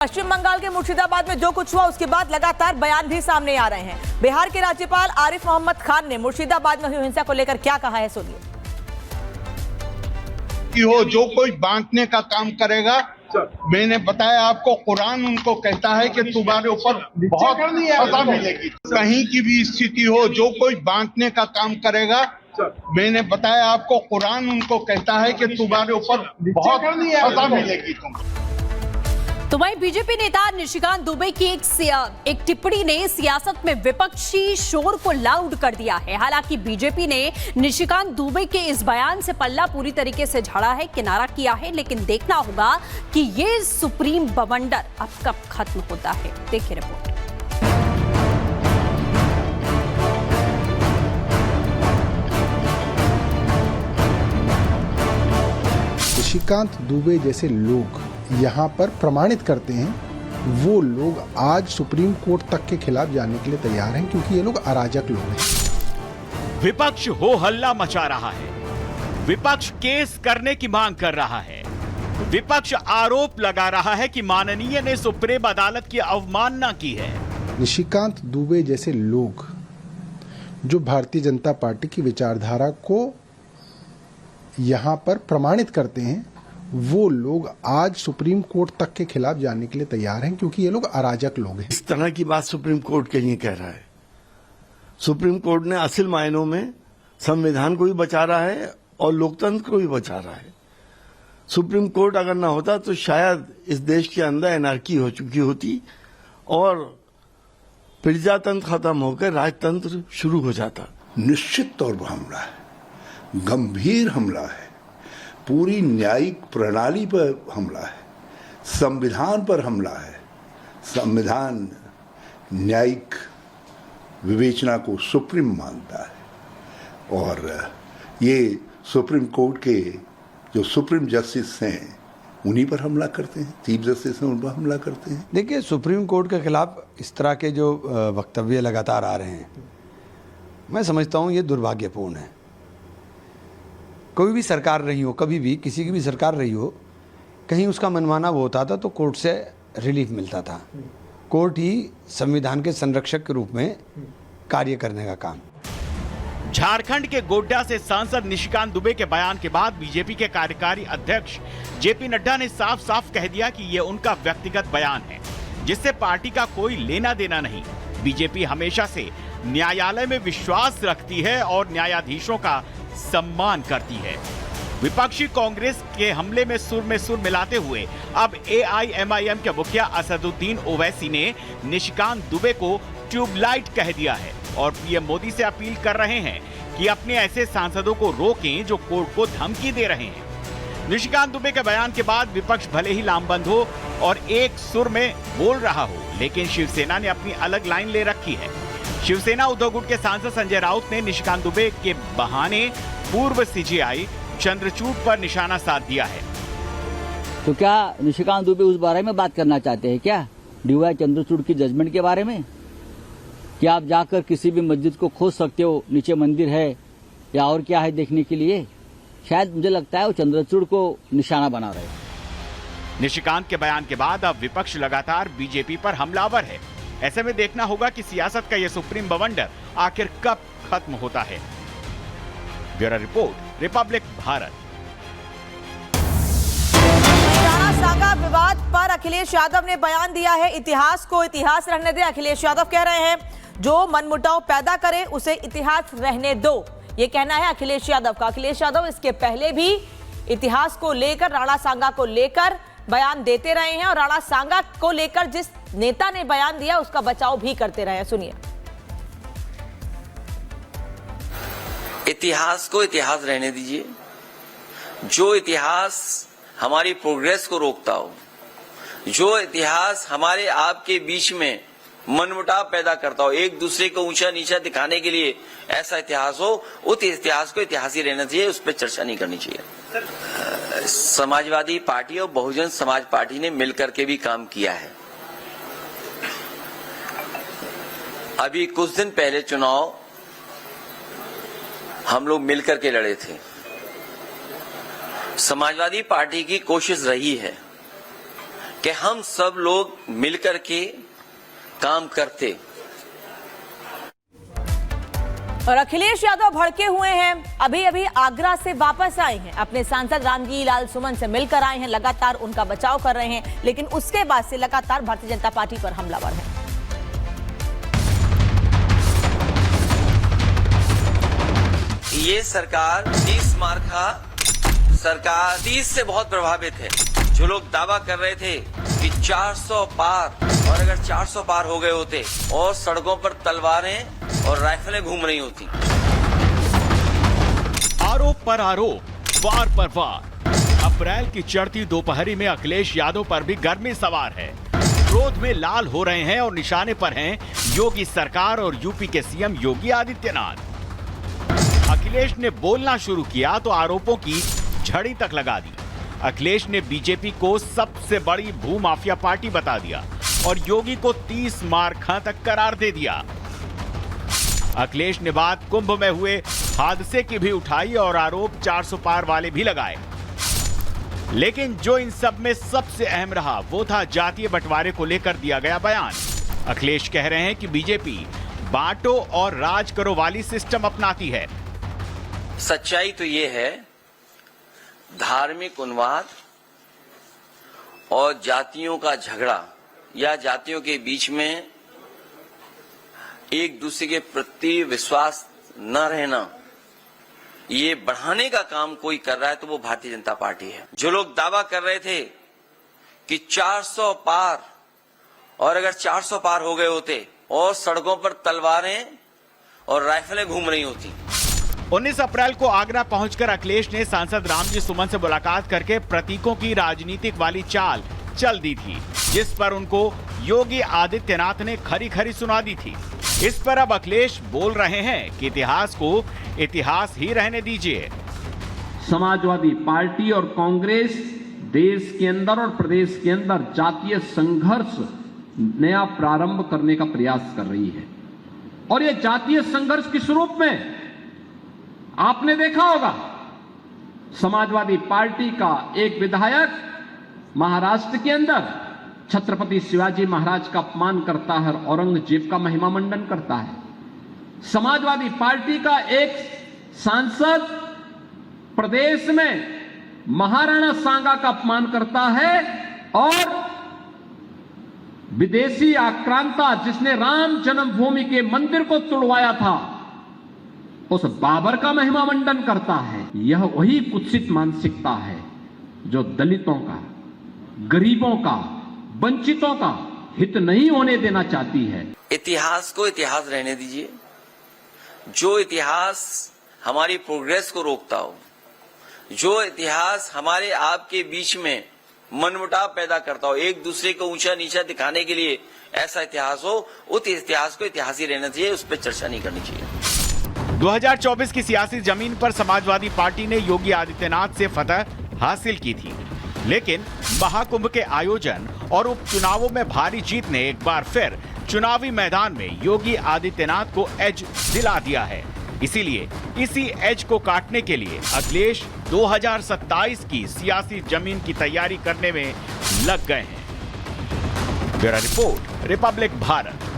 पश्चिम बंगाल के मुर्शिदाबाद में जो कुछ हुआ उसके बाद लगातार बयान भी सामने आ रहे हैं। बिहार के राज्यपाल आरिफ मोहम्मद खान ने मुर्शिदाबाद में हुई हिंसा को लेकर क्या कहा है, सुनिए। कि हो जो कोई बांटने का काम करेगा, मैंने बताया आपको, कुरान उनको कहता है कि तुम्हारे ऊपर बहुत सजा मिलेगी। कहीं की भी स्थिति हो, जो कोई बांटने का काम करेगा, मैंने बताया आपको, कुरान उनको कहता है कि तुम्हारे ऊपर बहुत सजा मिलेगी तुमको। तो वहीं बीजेपी नेता निशिकांत दुबे की एक टिप्पणी ने सियासत में विपक्षी शोर को लाउड कर दिया है। हालांकि बीजेपी ने निशिकांत दुबे के इस बयान से पल्ला पूरी तरीके से झाड़ा है, किनारा किया है, लेकिन देखना होगा कि ये सुप्रीम बवंडर अब कब खत्म होता है। देखिए रिपोर्ट। निशिकांत दुबे जैसे लोग यहाँ पर प्रमाणित करते हैं, वो लोग आज सुप्रीम कोर्ट तक के खिलाफ जाने के लिए तैयार हैं, क्योंकि ये लोग अराजक लोग हैं। विपक्ष हो हल्ला मचा रहा है, विपक्ष केस करने की मांग कर रहा है, विपक्ष आरोप लगा रहा है कि माननीय ने सुप्रीम अदालत की अवमानना की है। निशिकांत दुबे जैसे लोग जो भारतीय जनता पार्टी की विचारधारा को यहाँ पर प्रमाणित करते हैं, वो लोग आज सुप्रीम कोर्ट तक के खिलाफ जाने के लिए तैयार हैं, क्योंकि ये लोग अराजक लोग हैं। इस तरह की बात सुप्रीम कोर्ट के लिए कह रहा है। सुप्रीम कोर्ट ने असल मायनों में संविधान को भी बचा रहा है और लोकतंत्र को भी बचा रहा है। सुप्रीम कोर्ट अगर ना होता तो शायद इस देश के अंदर एनार्की हो चुकी होती और प्रजातंत्र खत्म होकर राजतंत्र शुरू हो जाता। निश्चित तौर पर हमला है, गंभीर हमला है, पूरी न्यायिक प्रणाली पर हमला है, संविधान पर हमला है। संविधान न्यायिक विवेचना को सुप्रीम मानता है और ये सुप्रीम कोर्ट के जो सुप्रीम जस्टिस हैं उन्हीं पर हमला करते हैं, चीफ जस्टिस हैं उन पर हमला करते हैं। देखिए, सुप्रीम कोर्ट के खिलाफ इस तरह के जो वक्तव्य लगातार आ रहे हैं, मैं समझता हूँ ये दुर्भाग्यपूर्ण है। कोई भी सरकार रही हो, कभी भी किसी की भी सरकार रही हो, कहीं उसका मनमाना वो होता था तो कोर्ट से रिलीफ मिलता था। कोर्ट ही संविधान के संरक्षक के रूप में कार्य करने का काम। झारखंड के गोड्डा से सांसद निशिकांत दुबे के बयान के बाद बीजेपी के कार्यकारी अध्यक्ष जेपी नड्डा ने साफ साफ कह दिया कि ये उनका व्यक्तिगत बयान है, जिससे पार्टी का कोई लेना देना नहीं। बीजेपी हमेशा से न्यायालय में विश्वास रखती है और न्यायाधीशों का सम्मान करती है। विपक्षी कांग्रेस के हमले में सुर मिलाते हुए अब AIMIM के मुखिया असदुद्दीन ओवैसी ने निशिकांत दुबे को ट्यूबलाइट कह दिया है और पीएम मोदी से अपील कर रहे हैं कि अपने ऐसे सांसदों को रोकें जो कोर्ट को धमकी दे रहे हैं। निशिकांत दुबे के बयान के बाद विपक्ष भले ही लामबंद हो और एक सुर में बोल रहा हो, लेकिन शिवसेना ने अपनी अलग लाइन ले रखी है। शिवसेना उद्धव गुट के सांसद संजय राउत ने निशिकांत दुबे के बहाने पूर्व CJI चंद्रचूड़ पर निशाना साध दिया है। तो क्या निशिकांत दुबे उस बारे में बात करना चाहते हैं क्या, DY चंद्रचूड़ की जजमेंट के बारे में? क्या आप जाकर किसी भी मस्जिद को खोज सकते हो, नीचे मंदिर है या और क्या है देखने के लिए? शायद मुझे लगता है वो चंद्रचूड़ को निशाना बना रहे हैं। निशिकांत के बयान के बाद अब विपक्ष लगातार बीजेपी पर हमलावर है। ऐसे में देखना होगा कि सियासत का यह सुप्रीम बवंडर आखिर कब खत्म होता है। Bureau report, Republic Bharat. Rana Sanga विवाद पर अखिलेश यादव ने बयान दिया है। इतिहास को इतिहास रहने दे, अखिलेश यादव कह रहे हैं। जो मनमुटाव पैदा करे उसे इतिहास रहने दो, ये कहना है अखिलेश यादव का। अखिलेश यादव इसके पहले भी इतिहास को लेकर, राणा सांगा को लेकर बयान देते रहे हैं और राणा सांगा को लेकर जिस नेता ने बयान दिया उसका बचाव भी करते रहे। सुनिए। इतिहास को इतिहास रहने दीजिए। जो इतिहास हमारी प्रोग्रेस को रोकता हो, जो इतिहास हमारे आपके बीच में मनमुटाव पैदा करता हो, एक दूसरे को ऊंचा नीचा दिखाने के लिए ऐसा इतिहास हो, उस इतिहास को इतिहास ही रहना चाहिए, उस पर चर्चा नहीं करनी चाहिए। समाजवादी पार्टी और बहुजन समाज पार्टी ने मिलकर के भी काम किया है। अभी कुछ दिन पहले चुनाव हम लोग मिलकर के लड़े थे। समाजवादी पार्टी की कोशिश रही है कि हम सब लोग मिलकर के काम करते। और अखिलेश यादव भड़के हुए हैं। अभी अभी आगरा से वापस आए हैं, अपने सांसद रामजी लाल सुमन से मिलकर आए हैं, लगातार उनका बचाव कर रहे हैं, लेकिन उसके बाद से लगातार भारतीय जनता पार्टी पर हमलावर हैं। ये सरकार 30 मार्का सरकार 30 से बहुत प्रभावित है। जो लोग दावा कर रहे थे कि 400 पार, और अगर 400 पार हो गए होते और सड़कों पर तलवारें और राइफलें घूम रही होती। आरोप पर आरोप, वार पर वार। अप्रैल की चढ़ती दोपहरी में अखिलेश यादव पर भी गर्मी सवार है। क्रोध में लाल हो रहे हैं और निशाने पर हैं योगी सरकार और यूपी के सीएम योगी आदित्यनाथ। अखिलेश ने बोलना शुरू किया तो आरोपों की झड़ी तक लगा दी। अखिलेश ने बीजेपी को सबसे बड़ी भूमाफिया पार्टी बता दिया और योगी को 30 मार्का तक करार दे दिया। अखिलेश ने बात कुंभ में हुए हादसे की भी उठाई और आरोप 400 पार वाले भी लगाए। लेकिन जो इन सब में सबसे अहम रहा वो था जातीय बंटवारे को लेकर दिया गया बयान। अखिलेश कह रहे हैं कि बीजेपी बांटो और राज करो वाली सिस्टम अपनाती है। सच्चाई तो ये है, धार्मिक उन्माद और जातियों का झगड़ा या जातियों के बीच में एक दूसरे के प्रति विश्वास न रहना, ये बढ़ाने का काम कोई कर रहा है तो वो भारतीय जनता पार्टी है। जो लोग दावा कर रहे थे कि 400 पार, और अगर 400 पार हो गए होते और सड़कों पर तलवारें और राइफलें घूम रही होती। 19 अप्रैल को आगरा पहुंचकर अखिलेश ने सांसद रामजी सुमन से मुलाकात करके प्रतीकों की राजनीतिक वाली चाल चल दी थी, जिस पर उनको योगी आदित्यनाथ ने खरी खरी सुना दी थी। इस पर अब अखिलेश बोल रहे हैं कि इतिहास को इतिहास ही रहने दीजिए। समाजवादी पार्टी और कांग्रेस देश के अंदर और प्रदेश के अंदर जातीय संघर्ष नया प्रारंभ करने का प्रयास कर रही है। और ये जातीय संघर्ष किस रूप में? आपने देखा होगा, समाजवादी पार्टी का एक विधायक महाराष्ट्र के अंदर छत्रपति शिवाजी महाराज का अपमान करता है, औरंगजेब का महिमा मंडन करता है। समाजवादी पार्टी का एक सांसद प्रदेश में महाराणा सांगा का अपमान करता है, और विदेशी आक्रांता जिसने राम जन्मभूमि के मंदिर को तुड़वाया था, उस बाबर का महिमा मंडन करता है। यह वही कुत्सित मानसिकता है जो दलितों का, गरीबों का, वंचितों का हित नहीं होने देना चाहती है। इतिहास को इतिहास रहने दीजिए। जो इतिहास हमारी प्रोग्रेस को रोकता हो, जो इतिहास हमारे आपके बीच में मनमुटाव पैदा करता हो, एक दूसरे को ऊंचा नीचा दिखाने के लिए ऐसा इतिहास हो, उस इतिहास को इतिहास ही रहना चाहिए, उस पर चर्चा नहीं करनी चाहिए। 2024 की सियासी जमीन पर समाजवादी पार्टी ने योगी आदित्यनाथ से फतह हासिल की थी, लेकिन महाकुंभ के आयोजन और उपचुनावों में भारी जीत ने एक बार फिर चुनावी मैदान में योगी आदित्यनाथ को एज दिला दिया है। इसीलिए इसी एज को काटने के लिए अखिलेश 2027 की सियासी जमीन की तैयारी करने में लग गए हैं। Bureau report, Republic Bharat.